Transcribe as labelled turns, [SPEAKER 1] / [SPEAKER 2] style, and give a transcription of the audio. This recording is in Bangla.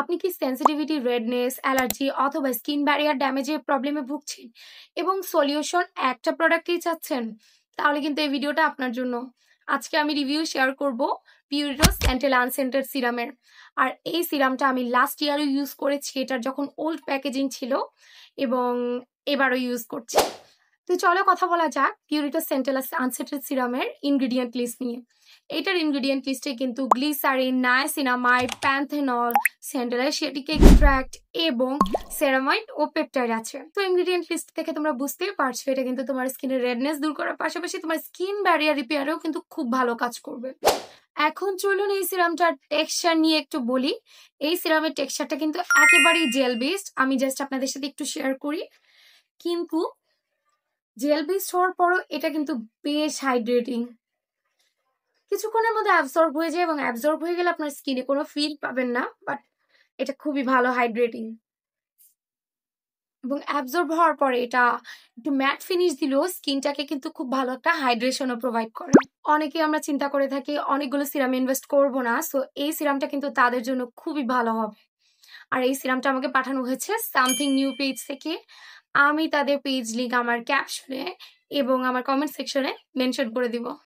[SPEAKER 1] আপনি কি সেনসিটিভিটি, রেডনেস, অ্যালার্জি অথবা স্কিন ব্যারিয়ার ড্যামেজের প্রবলেমে ভুগছেন এবং সলিউশন একটা প্রোডাক্টেই চাচ্ছেন? তাহলে কিন্তু এই ভিডিওটা আপনার জন্য। আজকে আমি রিভিউ শেয়ার করব পিউরিটো সেন্টেল আনসেন্টেড সিরামের। আর এই সিরামটা আমি লাস্ট ইয়ারও ইউজ করেছি, এটার যখন ওল্ড প্যাকেজিং ছিল, এবং এবারও ইউজ করছি। তো চলো কথা বলা যাক পিউরিটো সেন্টেল আনসেন্টেড সিরামের ইনগ্রিডিয়েন্ট লিস্ট নিয়ে। এটার ইনগ্রিডিয়েন্ট লিস্টে কিন্তু গ্লিসারিন, নায়াসিনামাইড, প্যান্থেনল, স্যান্ডালাইসিটিক এক্সট্রাক্ট এবং সেরামাইড ও পেপটাইড আছে। তো ইনগ্রিডিয়েন্ট লিস্ট থেকে তোমরা বুঝতেই পারছো এটা কিন্তু তোমার স্কিনের রেডনেস দূর করার পাশাপাশি তোমার স্কিন ব্যারিয়ার রিপেয়ারেও কিন্তু খুব ভালো কাজ করবে। এখন চলুন এই সিরামটার টেক্সচার নিয়ে একটু বলি। এই সিরামের টেক্সচারটা কিন্তু একেবারেই জেল বেসড। আমি জাস্ট আপনাদের সাথে একটু শেয়ার করি। কিন্তু জেল বেসড হওয়ার পরও এটা কিন্তু বেশ হাইড্রেটিং। কিছুক্ষণের মধ্যে অ্যাবজর্ব হয়ে যায় এবং অ্যাবজর্ব হয়ে গেলে আপনার স্কিনে কোনো ফিল পাবেন না, বাট এটা খুবই ভালো হাইড্রেটিং। এবং অ্যাবজর্ব হওয়ার পরে এটা একটু ম্যাট ফিনিশ দিলেও স্কিনটাকে কিন্তু খুব ভালো একটা হাইড্রেশনও প্রোভাইড করে। অনেকে আমরা চিন্তা করে থাকি অনেকগুলো সিরাম ইনভেস্ট করব না, সো এই সিরামটা কিন্তু তাদের জন্য খুবই ভালো হবে। আর এই সিরামটা আমাকে পাঠানো হয়েছে সামথিং নিউ পেজ থেকে। আমি তাদের পেজ লিঙ্ক আমার ক্যাপশনে এবং আমার কমেন্ট সেকশনে মেনশন করে দিব।